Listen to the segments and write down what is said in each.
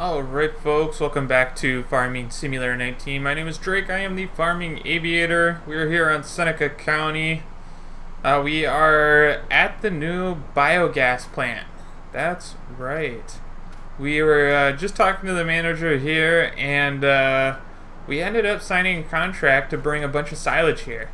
Alright folks, welcome back to Farming Simulator 19. My name is Drake, I am the Farming Aviator. We're here on Seneca County. We are at the new biogas plant. That's right. We were just talking to the manager here, and we ended up signing a contract to bring a bunch of silage here.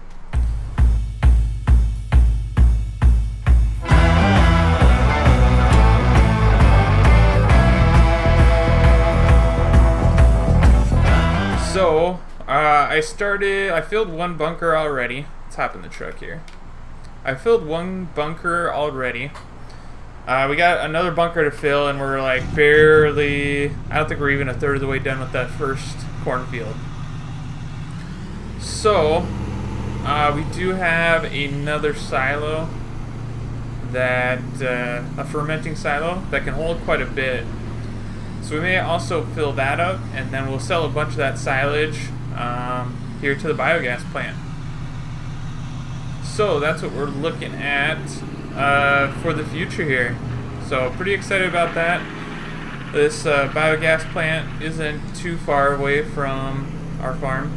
So, I filled one bunker already. Let's hop in the truck here. I filled one bunker already. We got another bunker to fill, and we're like barely, I don't think we're even a third of the way done with that first cornfield. So, we do have another silo that, a fermenting silo that can hold quite a bit. So we may also fill that up, and then we'll sell a bunch of that silage here to the biogas plant. So that's what we're looking at for the future here. So pretty excited about that. This biogas plant isn't too far away from our farm.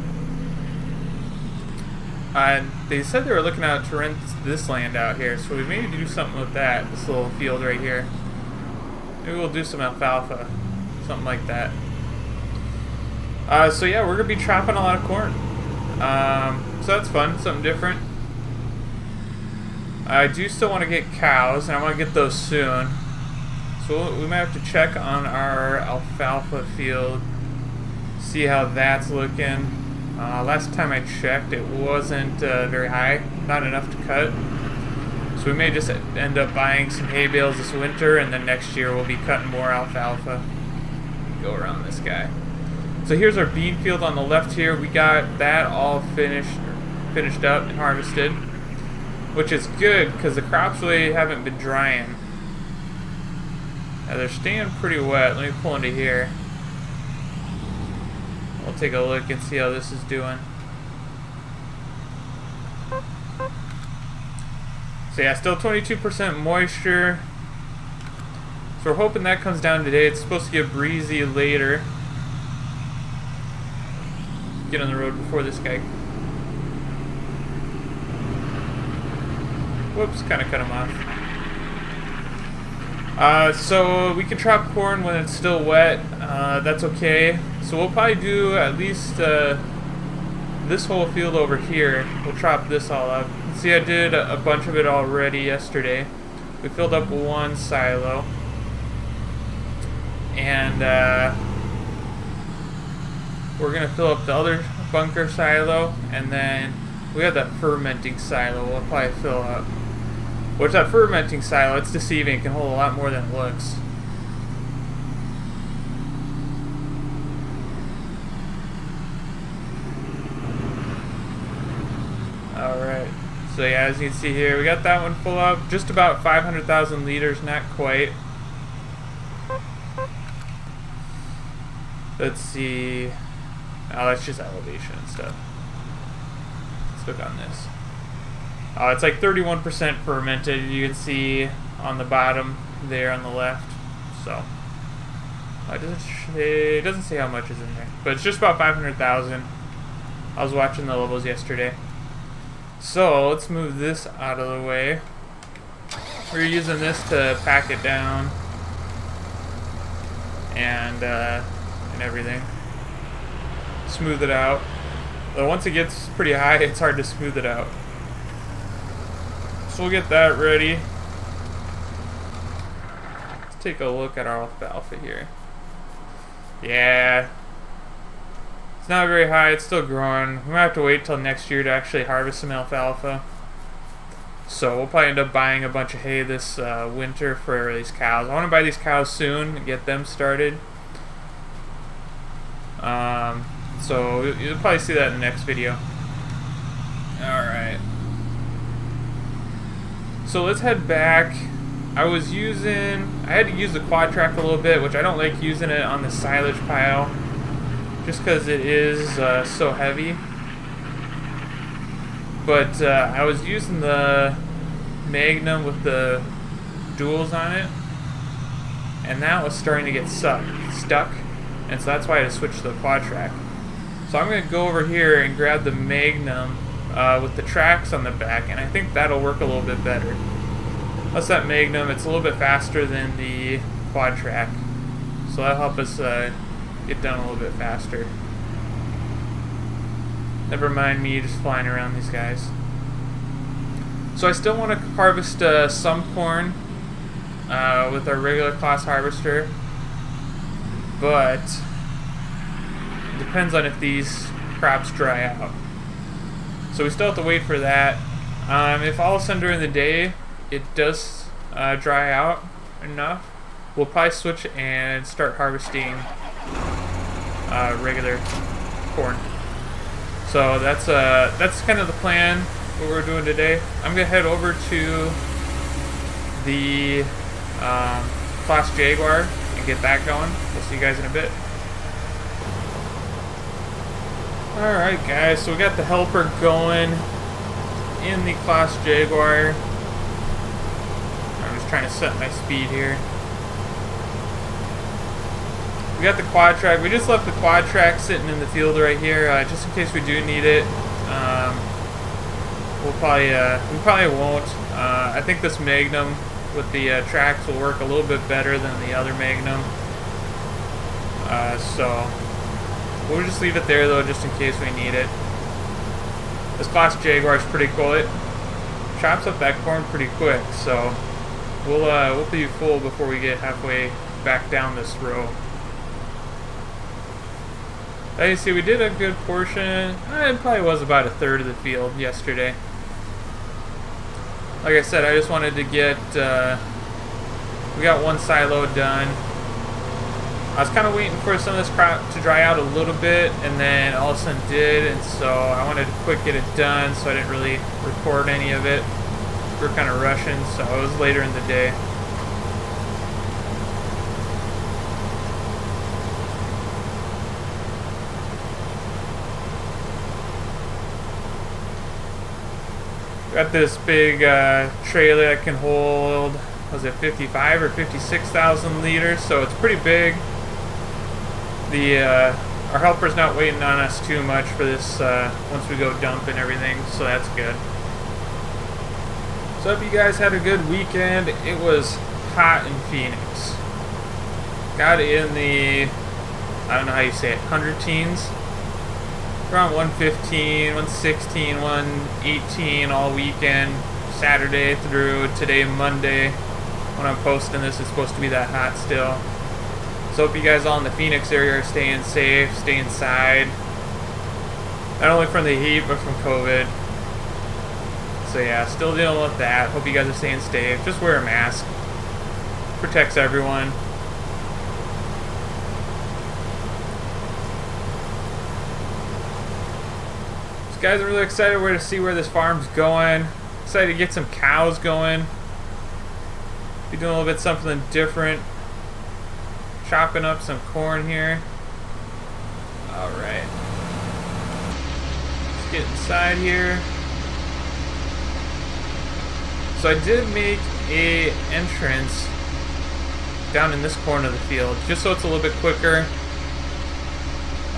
They said they were looking out to rent this land out here, so we may do something with that, this little field right here. Maybe we'll do some alfalfa. Something like that. So yeah, we're gonna be chopping a lot of corn. So that's fun, something different. I do still want to get cows, and I want to get those soon. So we might have to check on our alfalfa field, see how that's looking. Last time I checked, it wasn't very high, not enough to cut. So we may just end up buying some hay bales this winter, and then next year we'll be cutting more alfalfa. Go around this guy. So here's our bean field on the left here. We got that all finished up and harvested, which is good because the crops really haven't been drying. Now they're staying pretty wet. Let me pull into here. We'll take a look and see how this is doing. So yeah, still 22% moisture. So we're hoping that comes down today. It's supposed to get breezy later. Get on the road before this guy. Whoops, kind of cut him off. So we can chop corn when it's still wet. That's okay. So we'll probably do at least this whole field over here. We'll chop this all up. See, I did a bunch of it already yesterday. We filled up one silo. And we're going to fill up the other bunker silo, and then we have that fermenting silo we'll probably fill up. Which that fermenting silo, it's deceiving, it can hold a lot more than it looks. Alright, so yeah, as you can see here, we got that one full up, just about 500,000 liters, not quite. Let's see. Oh, that's just elevation and stuff. Let's look on this. Oh, it's like 31% fermented. You can see on the bottom there on the left. So it doesn't say how much is in there, but it's just about 500,000. I was watching the levels yesterday. So let's move this out of the way. We're using this to pack it down and everything. Smooth it out. But once it gets pretty high, it's hard to smooth it out. So we'll get that ready. Let's take a look at our alfalfa here. Yeah. It's not very high, it's still growing. We might have to wait till next year to actually harvest some alfalfa. So we'll probably end up buying a bunch of hay this winter for these cows. I want to buy these cows soon and get them started. So you'll probably see that in the next video. Alright. So let's head back. I had to use the quad track a little bit, which I don't like using it on the silage pile, just because it is so heavy. But I was using the Magnum with the duals on it. and that was starting to get stuck, and so that's why I had to switch to the quad track. So I'm going to go over here and grab the Magnum with the tracks on the back, and I think that'll work a little bit better. Plus that Magnum, it's a little bit faster than the quad track, so that'll help us get done a little bit faster. Never mind me just flying around these guys. So I still want to harvest some corn with our regular class harvester, but it depends on if these crops dry out. So we still have to wait for that. If all of a sudden during the day it does dry out enough, we'll probably switch and start harvesting regular corn. So that's kind of the plan, what we're doing today. I'm gonna head over to the Class Jaguar and get that going. We'll see you guys in a bit. Alright guys, so we got the helper going in the Class Jaguar. I'm just trying to set my speed here. We got the quad track. We just left the quad track sitting in the field right here, just in case we do need it. We probably won't. I think this Magnum with the tracks will work a little bit better than the other Magnum. So we'll just leave it there though, just in case we need it. This Class Jaguar is pretty cool. It chops up that corn pretty quick, so we'll be full before we get halfway back down this row. As you see, we did a good portion. It probably was about a third of the field yesterday. Like I said, I just wanted to get, we got one silo done. I was kind of waiting for some of this crop to dry out a little bit, and then all of a sudden did, and so I wanted to quick get it done, so I didn't really record any of it. We were kind of rushing, so it was later in the day. Got this big trailer that can hold, was it 55 or 56,000 liters, so it's pretty big. Our helper's not waiting on us too much for this once we go dump and everything, so that's good. So I hope you guys had a good weekend. It was hot in Phoenix. Got in the, I don't know how you say it, 100 teens. Around 115, 116, 118 all weekend, Saturday through today, Monday. When I'm posting this, it's supposed to be that hot still. So hope you guys all in the Phoenix area are staying safe, stay inside. Not only from the heat, but from COVID. So yeah, still dealing with that. Hope you guys are staying safe. Just wear a mask. Protects everyone. Guys, I'm really excited to see where this farm's going. Excited to get some cows going. Be doing a little bit something different. Chopping up some corn here. Alright. Let's get inside here. So I did make a entrance down in this corner of the field, just so it's a little bit quicker.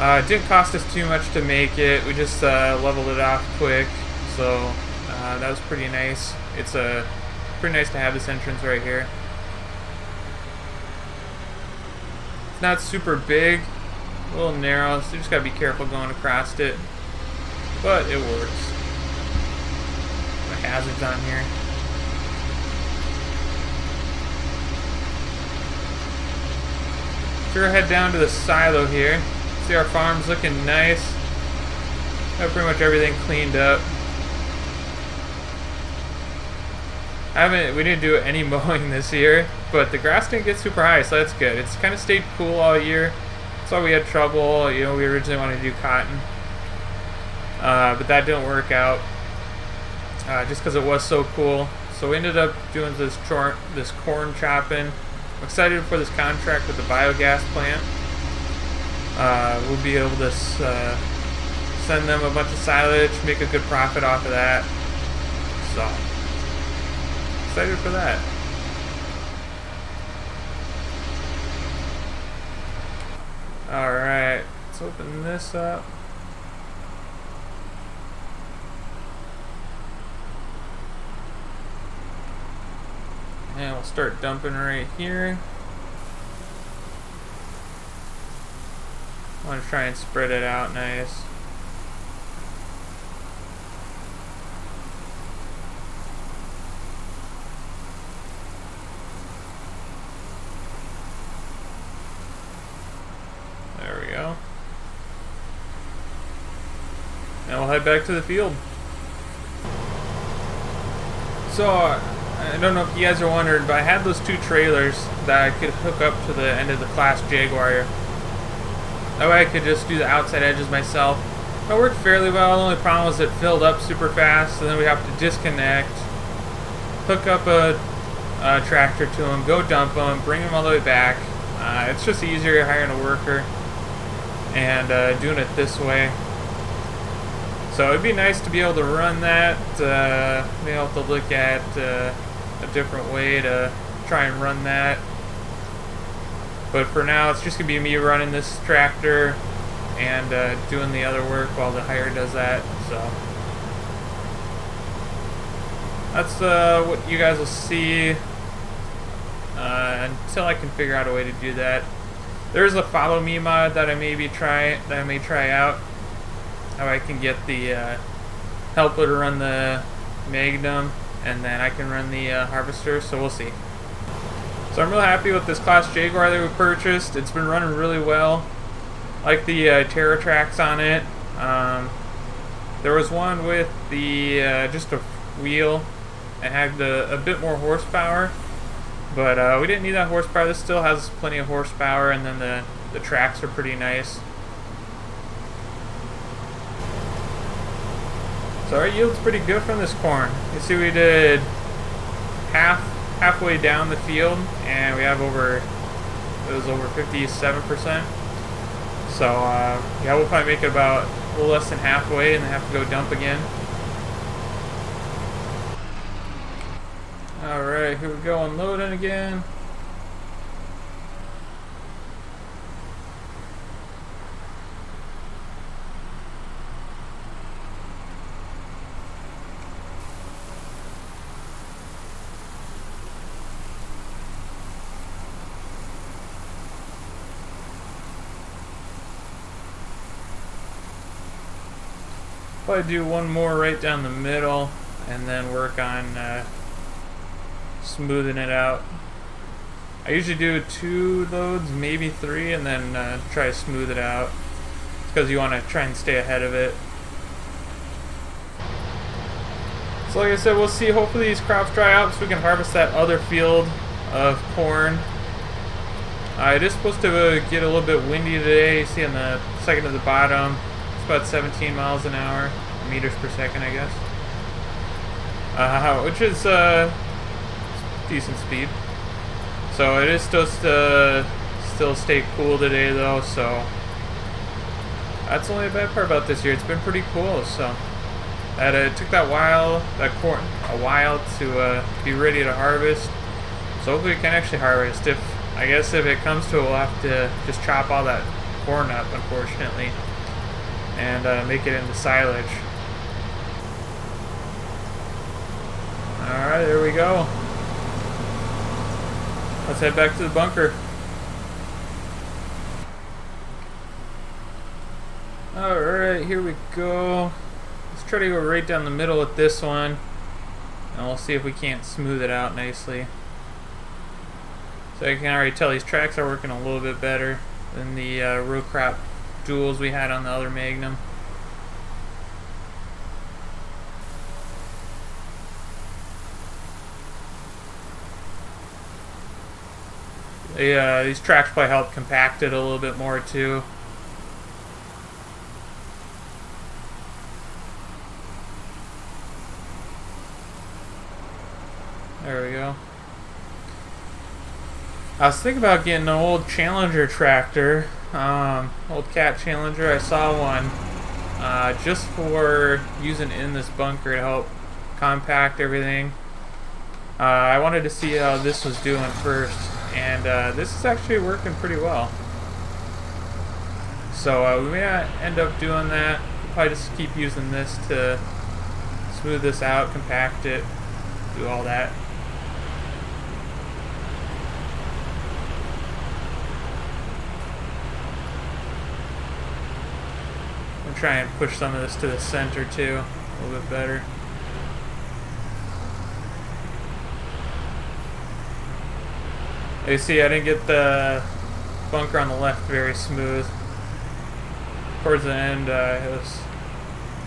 It didn't cost us too much to make it. We just leveled it off quick, so that was pretty nice. It's pretty nice to have this entrance right here. It's not super big, a little narrow, so you just gotta be careful going across it, but it works. My hazards on here. Sure, head down to the silo here. See, our farm's looking nice. Got pretty much everything cleaned up. We didn't do any mowing this year, but the grass didn't get super high, so that's good. It's kind of stayed cool all year. That's why we had trouble. You know, we originally wanted to do cotton, but that didn't work out just because it was so cool. So we ended up doing this corn chopping. I'm excited for this contract with the biogas plant. We'll be able to send them a bunch of silage, make a good profit off of that. So, excited for that. Alright, let's open this up. And we'll start dumping right here. I want to try and spread it out nice. There we go. And we'll head back to the field. So, I don't know if you guys are wondering, but I had those two trailers that I could hook up to the end of the Class Jaguar. That way I could just do the outside edges myself. It worked fairly well. The only problem was it filled up super fast, and then we have to disconnect, hook up a tractor to them, go dump them, bring them all the way back. It's just easier hiring a worker and doing it this way. So it'd be nice to be able to run that, be able to look at a different way to try and run that. But for now, it's just going to be me running this tractor and doing the other work while the hire does that. So that's what you guys will see until I can figure out a way to do that. There's a follow me mod that I may try out. How I can get the helper to run the Magnum, and then I can run the harvester. So we'll see. So I'm real happy with this Class Jaguar that we purchased. It's been running really well. I like the Terra tracks on it. There was one with the just a wheel. It had a bit more horsepower, but we didn't need that horsepower. This still has plenty of horsepower, and then the tracks are pretty nice. So our yield's pretty good from this corn. You see we did halfway down the field, and we have over 57%. So yeah, we'll probably make it about a little less than halfway and then have to go dump again. Alright, here we go, unloading again. Probably do one more right down the middle and then work on smoothing it out. I usually do 2 loads, maybe 3, and then try to smooth it out. It's because you want to try and stay ahead of it. So like I said, we'll see. Hopefully these crops dry out so we can harvest that other field of corn. It is supposed to get a little bit windy today. You see on the second to the bottom, it's about 17 miles an hour, meters per second, I guess. Which is decent speed. So it is supposed to still stay cool today, though. So that's only a bad part about this year. It's been pretty cool. So it took that corn a while to be ready to harvest. So hopefully we can actually harvest. I guess if it comes to it, we'll have to just chop all that corn up, unfortunately, and make it into silage. Alright, there we go. Let's head back to the bunker. Alright, here we go. Let's try to go right down the middle with this one, and we'll see if we can't smooth it out nicely. So you can already tell these tracks are working a little bit better than the row crop duals we had on the other Magnum. These tracks probably help compact it a little bit more too. There we go. I was thinking about getting an old Challenger tractor, old Cat Challenger. I saw one just for using in this bunker to help compact everything. I wanted to see how this was doing first, and this is actually working pretty well. So we may not end up doing that. We'll probably just keep using this to smooth this out, compact it, do all that. I'm trying to push some of this to the center too, a little bit better. You see, I didn't get the bunker on the left very smooth. Towards the end, I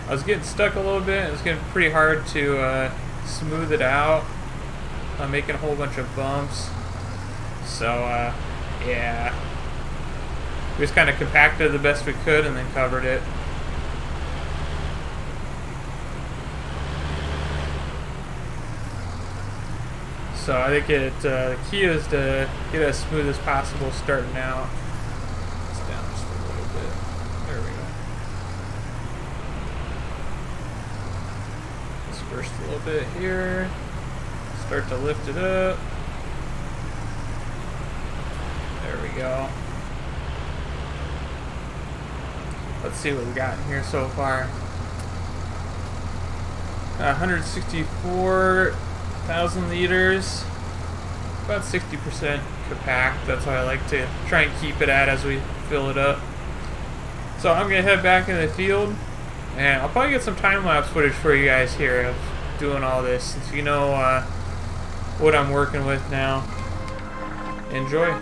was getting stuck a little bit. It was getting pretty hard to smooth it out. I'm making a whole bunch of bumps. So, yeah. We just kind of compacted the best we could and then covered it. So I think the key is to get it as smooth as possible starting out. It's down just a little bit. There we go. Disperse a little bit here. Start to lift it up. There we go. Let's see what we got in here so far. 164,000 liters, about 60% compact. That's what I like to try and keep it at as we fill it up. So I'm gonna head back in the field, and I'll probably get some time-lapse footage for you guys here of doing all this, since you know what I'm working with now. Enjoy.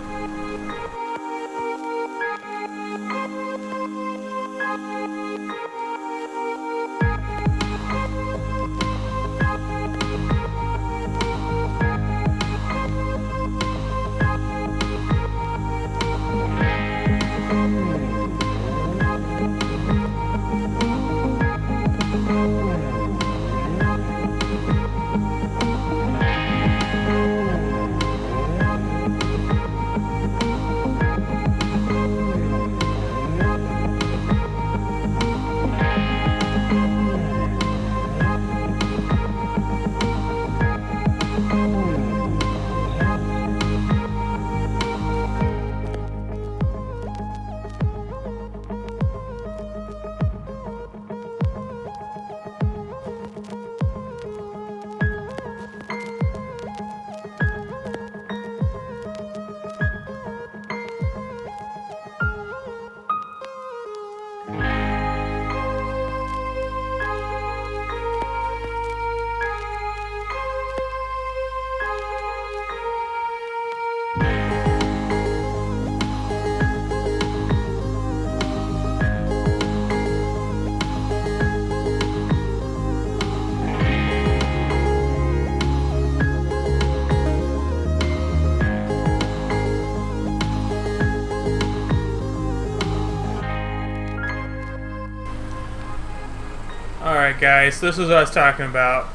Alright guys, this is what I was talking about.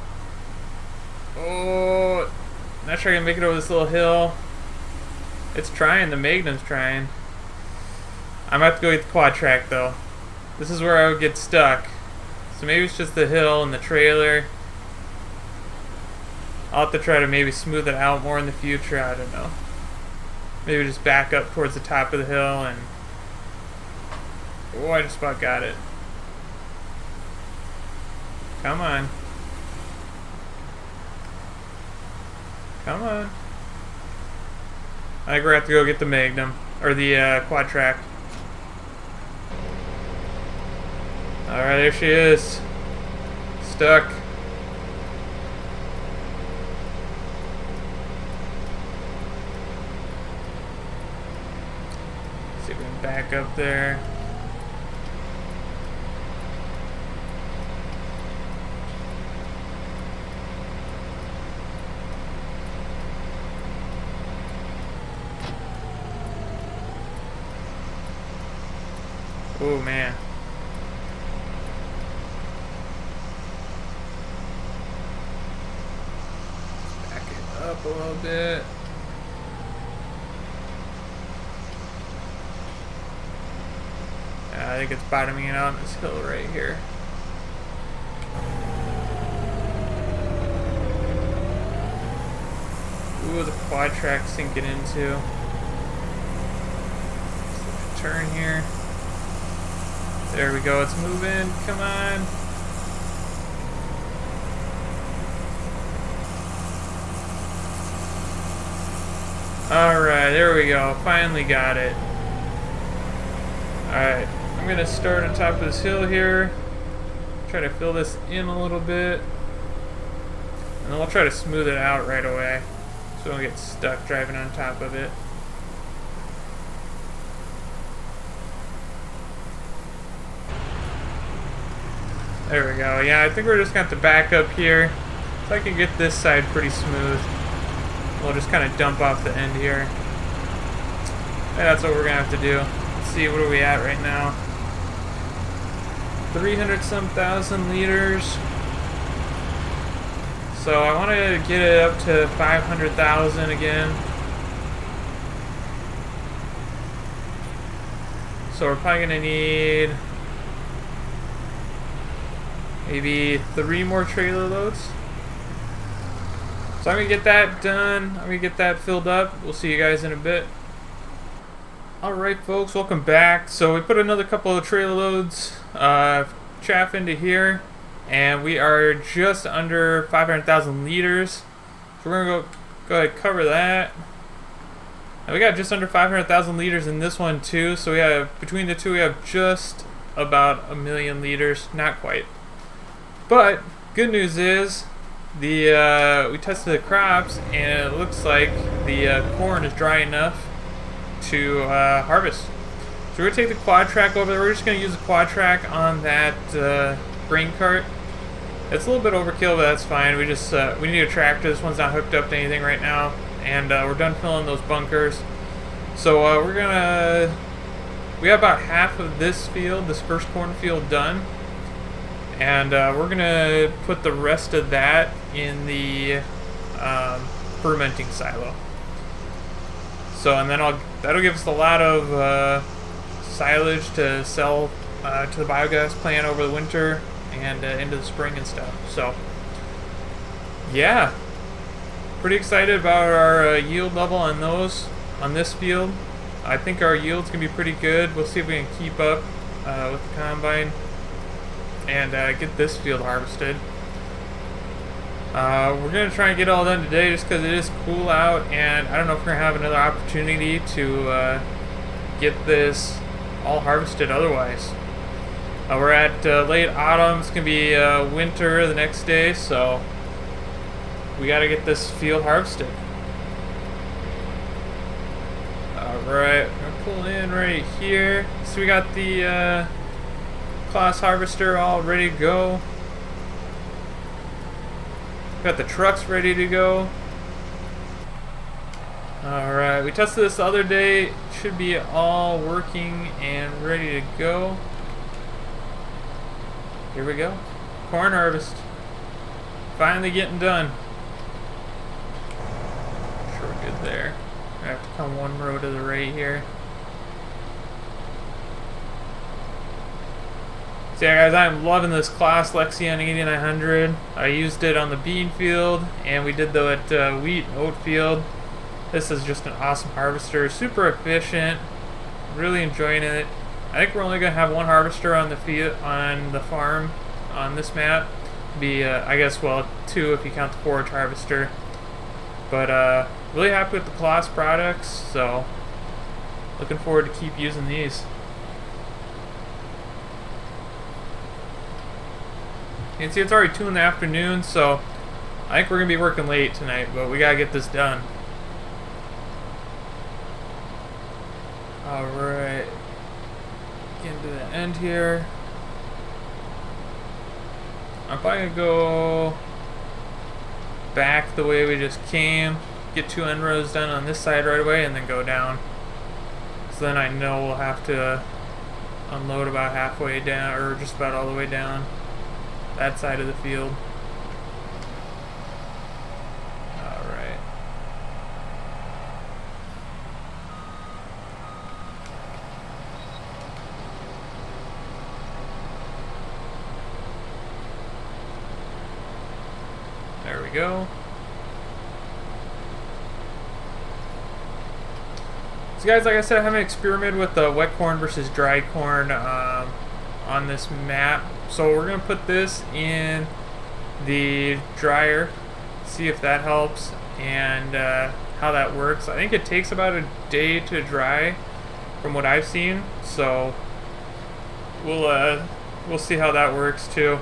Oh, not sure I can make it over this little hill. It's trying, the Magnum's trying. I'm gonna have to go get the quad track though. This is where I would get stuck. So maybe it's just the hill and the trailer. I'll have to try to maybe smooth it out more in the future, I don't know. Maybe just back up towards the top of the hill and... Oh, I just about got it. Come on. Come on. I think we're gonna have to go get the Magnum, or the quad track. Alright, there she is. Stuck. See if we can back up there. Oh man. Back it up a little bit. I think it's bottoming out on this hill right here. Ooh, the quad track sinking into. Turn here. There we go, it's moving, come on. Alright, there we go, finally got it. Alright, I'm gonna start on top of this hill here. Try to fill this in a little bit. And then we'll try to smooth it out right away, so we don't get stuck driving on top of it. There we go. Yeah, I think we're just going to have to back up here so I can get this side pretty smooth. We'll just kind of dump off the end here. And that's what we're going to have to do. Let's see, what are we at right now? 300 some thousand liters. So I want to get it up to 500,000 again. So we're probably going to need maybe 3 more trailer loads. So I'm going to get that done. I'm going to get that filled up. We'll see you guys in a bit. Alright folks, welcome back. So we put another couple of trailer loads chaff into here. And we are just under 500,000 liters. So we're going to go ahead and cover that. And we got just under 500,000 liters in this one too. So we have, between the two, we have just about 1 million liters. Not quite. But good news is we tested the crops and it looks like the corn is dry enough to harvest. So we're gonna take the quad track over there. We're just gonna use the quad track on that grain cart. It's a little bit overkill, but that's fine. We just we need a tractor. This one's not hooked up to anything right now, and we're done filling those bunkers. So we have about half of this field, this first cornfield, done. And we're gonna put the rest of that in the fermenting silo. So, and then that'll give us a lot of silage to sell to the biogas plant over the winter and into the spring and stuff. So, yeah, pretty excited about our yield level on this field. I think our yield's gonna be pretty good. We'll see if we can keep up with the combine and get this field harvested. We're going to try and get it all done today just because it is cool out, and I don't know if we're going to have another opportunity to get this all harvested otherwise. We're at late autumn. It's going to be winter the next day, so we got to get this field harvested. Alright, I'm going to pull in right here. So we got the class harvester all ready to go. Got the trucks ready to go. Alright, we tested this the other day. It should be all working and ready to go. Here we go. Corn harvest. Finally getting done. Sure, we're good there. I have to come one row to the right here. So yeah guys, I'm loving this class Lexion 8900. I used it on the bean field, and we did though at wheat and oat field. This is just an awesome harvester, super efficient, really enjoying it. I think we're only going to have one harvester on the field, on the farm, on this map. I guess, well, 2 if you count the forage harvester. But really happy with the class products, so looking forward to keep using these. You can see it's already 2 in the afternoon, so I think we're going to be working late tonight, but we got to get this done. Alright. Getting to the end here. I'm probably going to go back the way we just came, get 2 end rows done on this side right away, and then go down. So then I know we'll have to unload about halfway down, or just about all the way down that side of the field. Alright. There we go. So guys, like I said, I haven't experimented with the wet corn versus dry corn on on this map. So we're gonna put this in the dryer, see if that helps and how that works. I think it takes about a day to dry from what I've seen, so we'll see how that works too.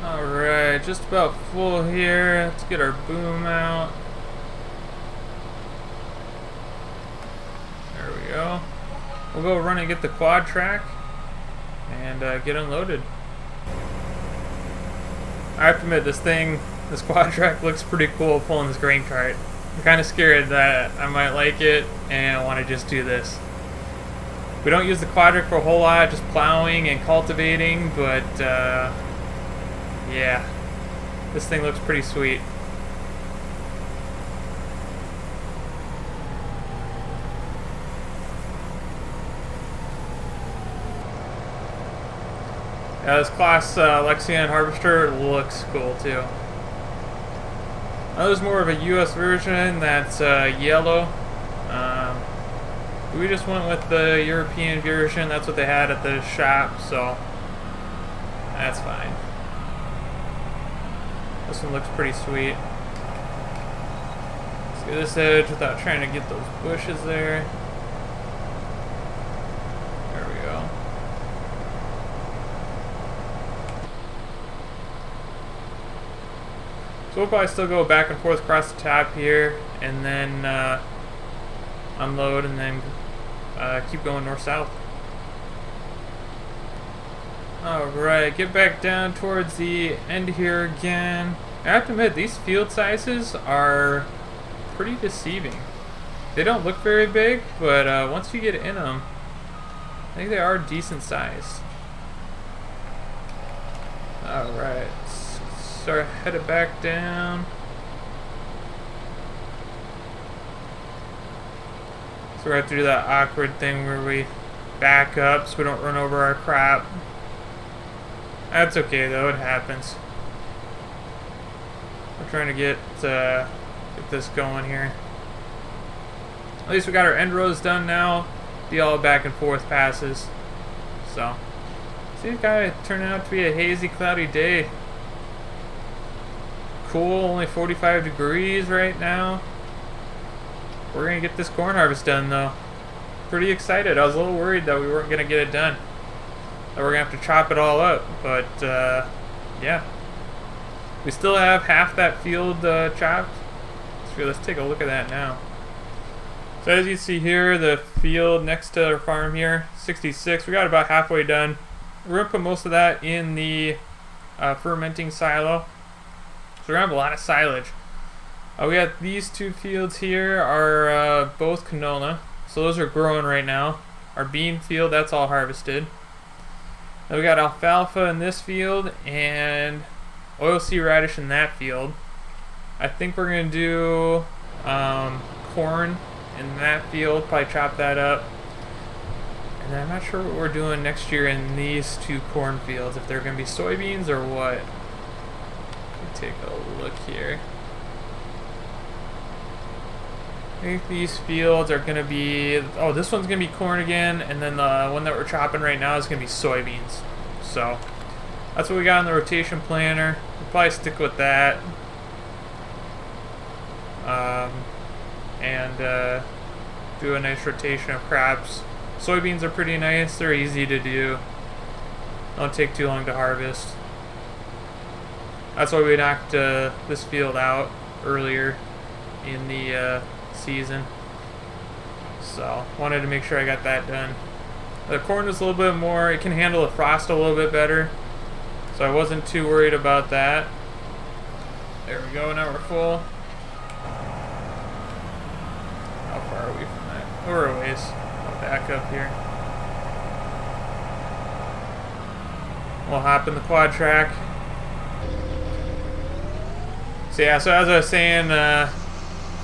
Alright, just about full here. Let's get our boom out. There we go. We'll go run and get the quad track and get unloaded. I have to admit, this quad track looks pretty cool pulling this grain cart. I'm kind of scared that I might like it and want to just do this. We don't use the quad track for a whole lot, just plowing and cultivating, but yeah, this thing looks pretty sweet. Yeah, this class Lexion harvester looks cool too. Now, there's more of a US version that's yellow. We just went with the European version. That's what they had at the shop, so that's fine. This one looks pretty sweet. Let's get this edge without trying to get those bushes there. There we go. So we'll probably still go back and forth across the top here, and then unload, and then keep going north-south. Alright, get back down towards the end here again. I have to admit, these field sizes are pretty deceiving. They don't look very big, but once you get in them, I think they are decent sized. Alright, start headed back down. So we have to do that awkward thing where we back up so we don't run over our crop. That's okay though, it happens. We're trying to get this going here. At least we got our end rows done now. Be all back and forth passes. So, see, it's kind of turning out to be a hazy, cloudy day. Cool, only 45 degrees right now. We're gonna get this corn harvest done though. Pretty excited. I was a little worried that we weren't gonna get it done. That we're gonna have to chop it all up, but yeah. We still have half that field chopped. So let's take a look at that now. So as you see here, the field next to our farm here, 66, we got about halfway done. We're gonna put most of that in the fermenting silo. So we're gonna have a lot of silage. We got these two fields here are both canola. So those are growing right now. Our bean field, that's all harvested. Then we got alfalfa in this field and oilseed radish in that field. I think we're going to do corn in that field, probably chop that up. And then I'm not sure what we're doing next year in these two corn fields, if they're going to be soybeans or what. Let me take a look here. I think these fields are going to be, oh, this one's going to be corn again, and then the one that we're chopping right now is going to be soybeans. So that's what we got in the rotation planner. We'll probably stick with that. And do a nice rotation of crops. Soybeans are pretty nice. They're easy to do. Don't take too long to harvest. That's why we knocked this field out earlier in the season. So wanted to make sure I got that done. The corn was a little bit more, it can handle the frost a little bit better, so I wasn't too worried about that. There we go, now we're full. How far are we from that? We're a ways. I'll back up here. We'll hop in the quad track. So yeah, so as I was saying,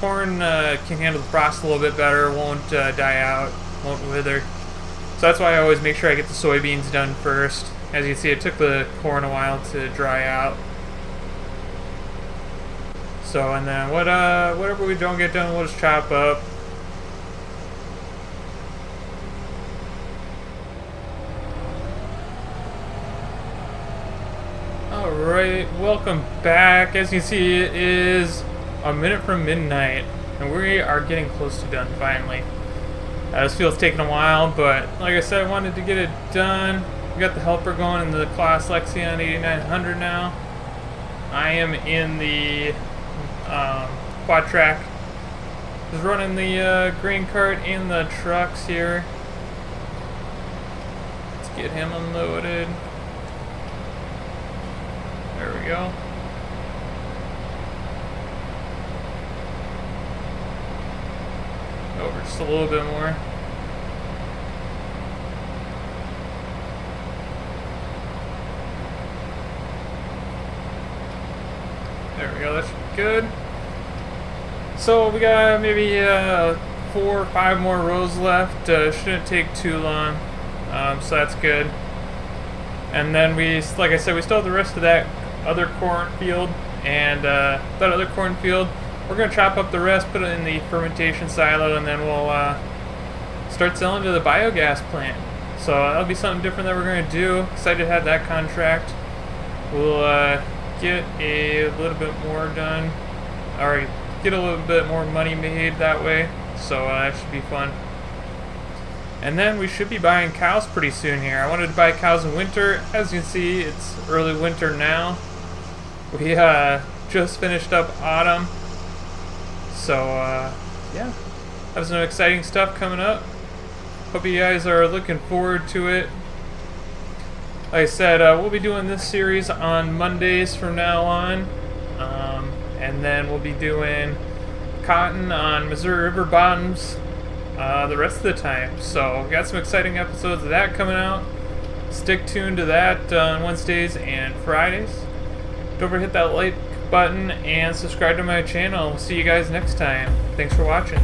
corn can handle the frost a little bit better, won't die out, won't wither. So that's why I always make sure I get the soybeans done first. As you can see, it took the corn a while to dry out. So, and then whatever we don't get done, we'll just chop up. Alright, welcome back. As you can see, it is a minute from midnight, and we are getting close to done finally. This field's taking a while, but like I said, I wanted to get it done. We got the helper going in the class Lexion 8900 now. I am in the quad track. Just running the grain cart and the trucks here. Let's get him unloaded. There we go. Over just a little bit more. There we go, that should be good. So we got maybe 4 or 5 more rows left. Shouldn't take too long, so that's good. And then we, like I said, we still have the rest of that other corn field, and that other corn field. We're going to chop up the rest, put it in the fermentation silo, and then we'll start selling to the biogas plant. So that'll be something different that we're going to do. Excited to have that contract. We'll get a little bit more done, or get a little bit more money made that way. So that should be fun. And then we should be buying cows pretty soon here. I wanted to buy cows in winter. As you can see, it's early winter now. We just finished up autumn. So, yeah, have some exciting stuff coming up. Hope you guys are looking forward to it. Like I said, we'll be doing this series on Mondays from now on. And then we'll be doing cotton on Missouri River bottoms the rest of the time. So, we got some exciting episodes of that coming out. Stick tuned to that on Wednesdays and Fridays. Don't forget to hit that like button and subscribe to my channel. See you guys next time. Thanks for watching.